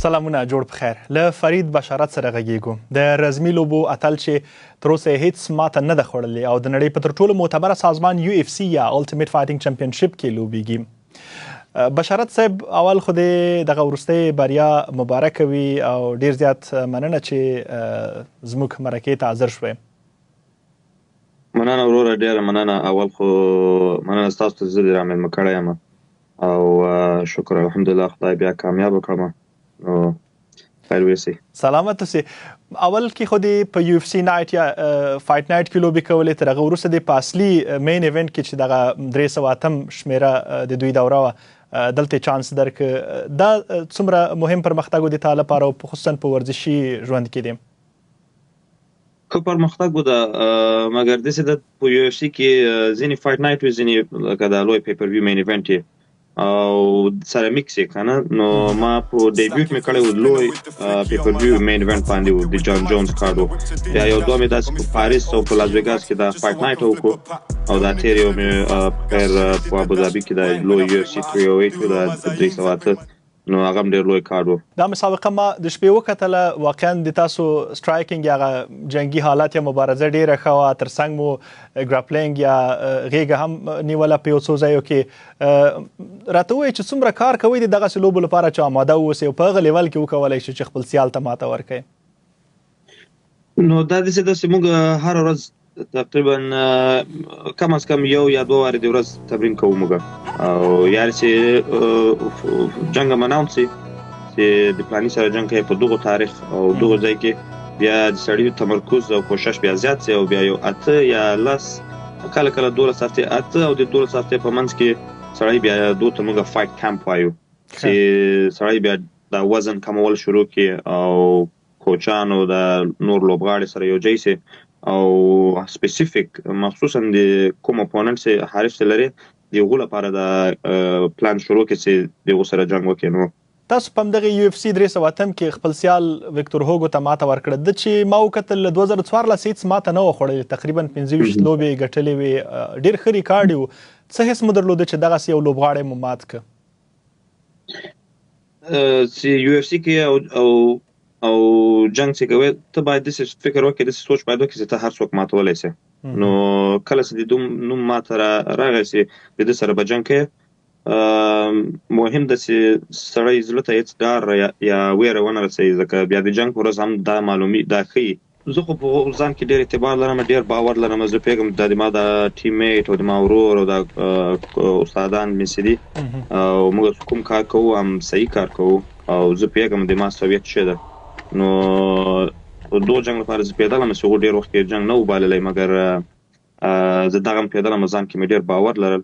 سلامونه جوړ بخیر. له فرید بشارت سره غږیږو. د رزمي لوبو اتل چې تر اوسه هیڅ ماته نه ده خوړلې او د نړۍ په تر ټولو معتبره سازمان UFC یا الټیمیټ فایټینګ چمپیونشپ کې لوبیږي. بشارت صاحب اول خو دغه وروستۍ بریا مبارک وي او ډیر زیات مننه چې زموږ مرکې ته حاضر شوئ. مننه وروره، ډیره مننه. اول خو مننه ستاسو ته زه رامنځته کړی یم او شکر الحمدلله خدای بیا کامیاب کړم. نو خیر ویسي. سلامت اوسئ. اول کې خو په UFC نایټ یا فایټ نایټ کې لوبې کولې، تر هغه وروسته د په اصلي مین ایونټ کې چې دغه 308 شمیره د دوی دوره وه دلته چانس درک. دا څومره مهم پرمختګ و د تا لپاره او خصوصا په ورزشي ژوند کې دی؟ ښه پرمختګ و ده، مګر داسې ده په UFC کې ځینې فایټ نایټ وي، ځینې لکه د لوی پیپر ویو مین ایونټ یې او سره میکس یې که نه. نو ما په ډیبیوټ مې کړی و لوی پیپر ویو مین ایونټ باندې و، د جان جونز کارډ و. بیا یو دوه مې داسې په پاریس او په لاس ویګاس کې دا فایټ نایټ وکړو او دا تېر یو مې پر په ابوظبي کې د لوی UFC 308 و د 308، نو هغه هم ډېر لوی کارډ و. دا مسابقه ما د شپې وکتله، واقعا د تاسو سټرایکینګ یا هغه جنګي حالات یا مبارزه ډېره ښه وه، تر څنګ مو ګراپلینګ یا غېږه هم نیوله په یو څو ځایو کې. راته ووایئ چې څومره کار کوئ د دغسې لوبو لپاره چې آماده واوسئ او په هغه لیول کې وکولی شئ چې خپل سیال ته ماته ورکوئ؟ نو دا داسې موږ هره ورځ تقریبا کم از کم یو یا دوه وارې د ورځ تمرین کوو موږ، او یعنې چې جنګ هم اناونس شي چې د فلاني سره جنګ کوي په دغو تاریخ او دغو ځای کې، بیا د سړي تمرکز او کوشش بیا زیات شي او بیا یو 8 یا 10 کله 12 هفتې 8 او د 12 هفتې په منځ کې سړی بیا دوی ته موږ فایټ کمپ وایو چې سړی بیا د وزن کمول شروع کړي او کوچانو د نور لوبغاړي سره یو ځای شي او سپیسیفیک مخصوصا د کوم اپوننټ چې حریف لري دغه لپاره د پلان شروع کړي چې دغه سره جنګ وکړي. نو تاسو په همدغه UFC 308 کې خپل سیال ویکتور هوګو ته ماته ورکړه. د چې ما وکتل 2014 هیڅ ماته نه وه خوړلې، تقریبا 25 لوبې ګټلې وې، ډېر ښه ریکارډ یې و. څه حس مو درلوده چې دغسې یو لوبغاړی مو مات که؟ چې UFC کې او جنگ چې کوي ته باید داسې فکر وکړې، داسې سوچ باید وکړې چې ته هر څوک ماتولی شې. نو کله چې د دوی نوم ماته راغی چې د ده سره به جنګ کوي، مهم ده چې سړی زړه ته هېڅ ډار یا ویره ونه رسوي، ځکه بیا د جنګ په ورځ هم دا معلومي دا ښیي. زه خو په ځان کې ډېر اعتبار لرم، ډېر باور لرم. زه پوهېږم دا د ما د ټیم میټ او د ما ورور او د استادان مې دي او موږ کوم کار کوو هم صحیح کار کوو او زه پوهېږم د ما سویت څه ده. نو دغه جنګ لپاره زه پوهېدلم چې هغو ډېر وخت کې جنګ نه و بللی، مګر زه دغه هم پوهېدلم ځان کې مې ډېر باور لرل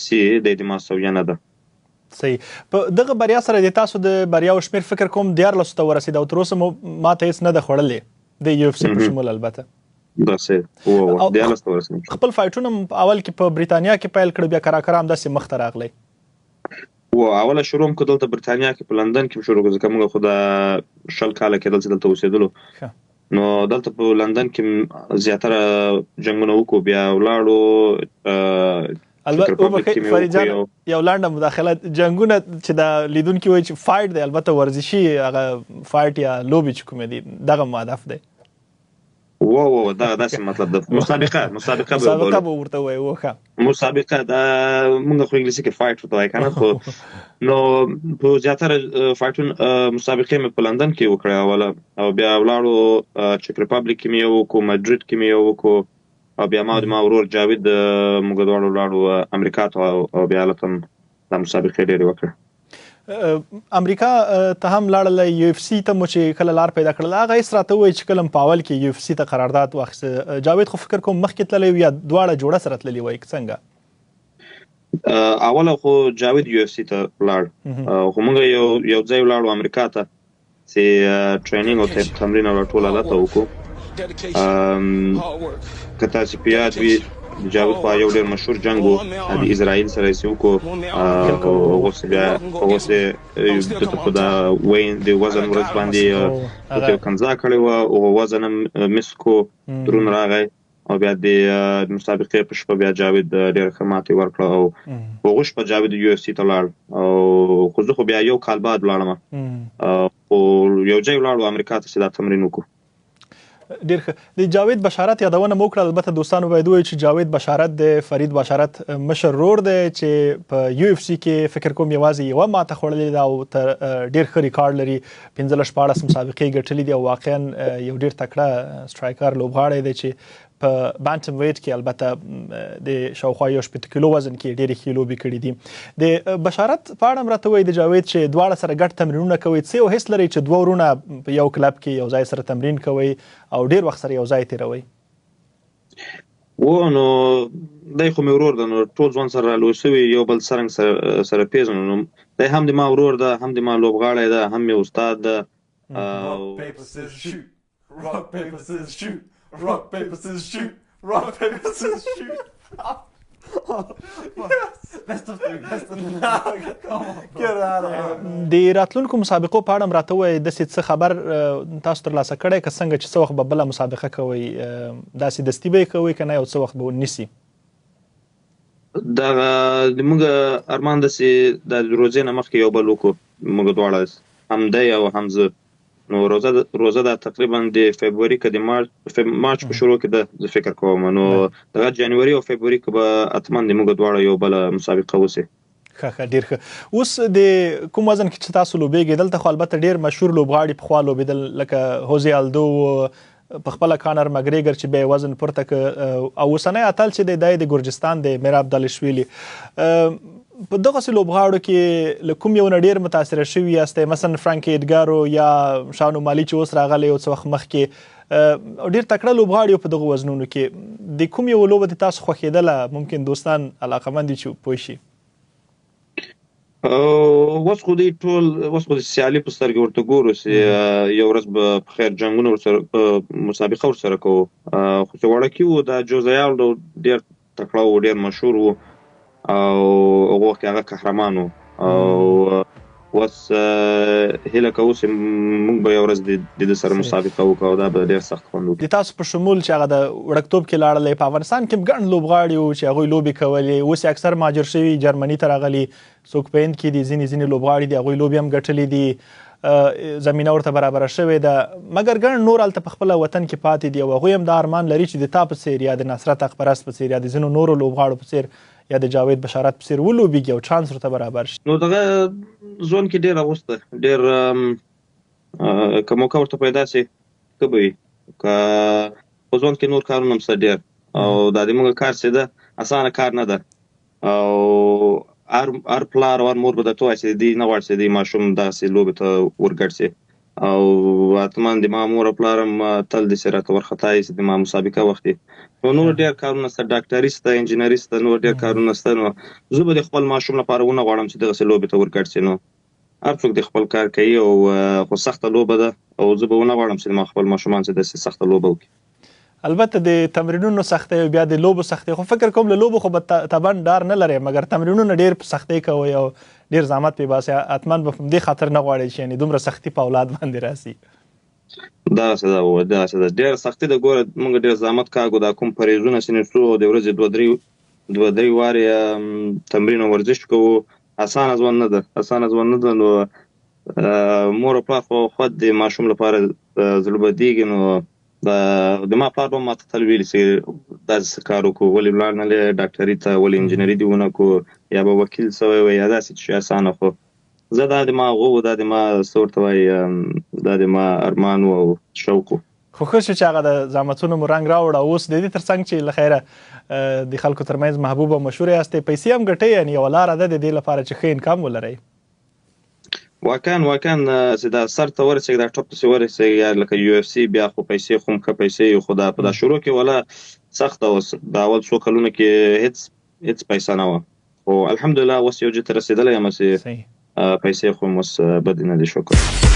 چې دی د ما سویه نه ده. صحیح. په دغه بریا سره د تاسو د بریاو شمېر فکر کوم 14 ته ورسېد او تر اوسه مو ماته هېڅ نه ده خوړلې د UFC په شمول البته. داسې 14 ته ورسېد. خپل فایټونه اول کې په بریتانیا کې پیل کړه، بیا کراکره همداسې مخته راغلی و. اوله شروع هم که دلته برتانیا کې په لندن کې شروع کړو، ځکه موږ خو د 20 کاله کېدل چې دلته اوسېدلو. نو دلته په لندن کې زیاتره جنګونه وکړو، بیا ولاړو. البته فرید جان یو لنډه مداخله، جنګونه چې د لیدونکي وایي چې فایټ دی، البته ورزشي هغه فایټ یا لوبې چې کومې دي دغه مو هدف دی؟ دغه داسې مطلب ده، مسابقه به ورته وایو. ښه، مسابقه دا موږ خو انګلیسي کې فایټ ورته وایو که نه. خو نو په زیاتره فایټونه مسابقې مې په لندن کې وکړې اوله، او بیا ولاړو چک ریپابلیک کې مې یو وکړو، مډریډ کې مې یو وکړو، او بیا ما د ما ورور جاوید موږ دواړو ولاړو امریکا ته او بیا هلته هم دا مسابقې ډېرې وکړې. امریکا ته هم لاړله، UFC ته مو چې کله لار پیدا کړله، هغه هېڅ راته ووایي چې کله په اول کې UFC ته قرارداد واخیسته. جاوید خو فکر کوم مخکې تللی یا دواړه جوړه سره تللي وایي څنګه؟ اوله خو جاوید UFC ته ولاړ، خو موږ یو ځای ولاړو امریکا ته چې ټرینینګ او تمرین او ټول هلته وکړو. که تاسې په یاد وي د جاوید خوا یو ډېر مشهور جنګ و د اسرائیل سره یې وکړو، اوس بیا دلته په د وزن ورځ باندې دلته یو کنځا کړې وه، هغه وزن هم مس کړو، درون راغی او بیا د مسابقې په شپه بیا جاوید ډېره ښه ماتې ورکړه او په هغه شپه جاوید UFC ته لاړ. او خو زه خو بیا یو کال بعد لاړم، خو فوجي ولاړو امریکا ته چې دا تمرین وکړو. ډیر ښه. د جاوید بشارت یادونه مو وکړه. البته دوستانو باید ووایي چې جاوید بشارت د فرید بشارت مشر ورور دی چې په UFC کې فکر کوم یوازې یوه ماته خوړلې ده او تر ډیر ښه ریکارډ لري. 15-14 مسابقې ګټلې دي او واقعا یو ډیر تکړه سټرایکر لوبغاړی دی چې په بانټم ویټ کې البته د شاوخوا 18 کیلو وزن کې ډېرې ښې لوبې کړې دي. د بشارت په اړه هم راته وایي د جاوید چې دواړه سره ګډ تمرینونه کوئ. څه یو حس لرئ چې دوه ورونه په یو کلب کې یو ځای سره تمرین کوئ او ډېر وخت سره یو ځای تېروئ؟ نو دی خو مې ورور ده، نو ټول ځوان سره رالوی سوي، یو بل څرنګه سره پیژنو. نو دی هم د ما ورور ده، هم د ما لوبغاړی ده، هم مې استاد ده. Rock, paper, scissors, shoot. Rock, paper, scissors, shoot. Rock, paper, scissors, shoot. د راتلونکو مسابقو په اړه هم راته ووایئ، داسې څه خبر تاسو ترلاسه کړی که څنګه چې څه وخت به بله مسابقه کوئ، داسې دستي به یې کوئ که نه یو څه وخت به ونیسي؟ دغه زموږ ارمان داسې د روزې نه مخکې یو بل وکړو موږ دواړه، هم دی او هم زه. نو روزه دا تقریبا د فبروري که د مارچ په شروع کې ده، زه فکر کوم. نو دغه جنوري او فبروري کې به حتما د موږ دواړه یو بله مسابقه وسي. ښه ډېر ښه. اوس د کوم وزن کې چې تاسو لوبېږئ دلته خو البته ډېر مشهور لوبغاړي پخوا لوبېدل، لکه هوزي الدو، په خپله کانر مګریګر چې به یې وزن پورته که، او اوسنی اتل چې دی د ګرجستان دی میراب دالشویلي. په دغسې لوبغاړو کې له کوم یو نه ډېر متاثره شوي یاستئ؟ مثلا فرانک ایډګارو یا شانو مالي چې اوس راغلی یو څه وخت مخکې، ډېر تکړه لوبغاړي په دغو وزنونو کې. د کوم یو لوبه د تاسو خوښېدله؟ ممکن دوستان علاقمند دي چې پوه شي. اوس خو دوی ټول اوس خو د سیالي په سترګې ورته ګورو چې یو ورځ به په خیر جنګونه ورسره مسابقه ورسره کوو. خو چې وړکي وو دا جوزه الدو ډېر تکړه وو، ډېر مشهور وو او هغه وخت هغه قهرمان وو. او اوس هیله کوو چې موږ به یو ورځ د ده سره مسابقه وکړو او دا به ډېر سخت خوند وکړي. د تاسو په شمول چې هغه د وړکتوب کې لاړلی، په افغانستان کې هم ګڼ لوبغاړي وو چې هغوی لوبې کولې، اوس یې اکثر مهاجر شوي، جرمني ته راغلي، څوک په هند کې دي، ځینې لوبغاړي دي هغوی لوبې هم ګټلې دي، زمینه ورته برابره شوې ده. مګر ګڼ نور هلته په خپله وطن کې پاتې دي او هغوی هم دا ارمان لري چې د تا په څېر یا د نصرت اقپرست په څېر یا د ځینو نورو لوبغاړو په څېر یا د جاوید بشارت په څېر ولوبېږي او چانس ورته برابر شي. نو دغه ځوان کې ډېر اغوسته، ډېر که موقع ورته پیدا شي ښه به وي. که په ځوان کې نور کارونه هم شته ډېر، او دا د موږ کار چې ده اسانه کار نه ده. او هر پلار او هر مور به درته وایي چې دوی نه غواړي چې دوی ماشوم داسې لوبې ته ورګډ شي. او حتما د ما مور او پلار هم تل داسې راته وارخطایي چې د ما مسابقه وخت وي. نو نور ډېر کارونه شته، ډاکټري شته، انجینري شته، نور ډېر کارونه شته. نو زه به د خپل ماشوم لپاره ونه غواړم چې دغسې لوبې ته ورګډ شي. نو هر څوک د خپل کار کوي او خو سخته لوبه ده او زه به ونه غواړم چې ما خپل ماشومان چې داسې سخته لوبه وکړي. البته د تمرینونو سختۍ او بیا د لوبو سختۍ، خو فکر کوم له لوبو خو به طبعا ډار نه لرئ، مګر تمرینونه ډېر په سختۍ کوئ او ډېر زحمت پرې باسئ. حتما به په دې خاطر نه غواړئ چې یعنې دومره سختي په اولاد باندې راسي. داسې ده ډېره سختي ده. ګوره موږ ډېر زحمت کاږو، دا کوم پرهیزونه چې نیسو او د ورځې دوه درې وارې تمرین او ورزش کوو، اسانه ژوند نه ده. نو مور او پلار خو خود د ماشوم لپاره زړه بدېږي. نو د ما پلار به ماته تل ویلي چې داسې څه کار وکړو، ولې ولاړ نه لې ډاکټري ته، ولې انجینري دې ونه کړو، یا به وکیل سوی وی، یا داسې چې اسانه. خو زه دا د ما هغو و، دا د ما څه ورته وایي، دا د ما ارمان و او شوق و. خو ښه شو چې هغه د زحمتونو مو رنګ راوړ او اوس د دې تر څنګ چې له خیره د خلکو ترمنځ محبوب او مشهور یاستئ، پیسې هم ګټئ، یعنې یوه لاره ده د دې لپاره چې ښه انکام ولرئ. واقعا چې دا سر ته ورسېږي، دا ټپ پسې ورسېږي، یا لکه UFC بیا خو پیسې خو هم ښه پیسې، خو دا په دا شروع کې ولا سخته وه. د اول څو کلونو کې هېڅ پیسه نه وه، خو الحمدلله اوس یو جې ته رسېدلی یم چې پیسې خو هم اوس بدې نه دي، شکر.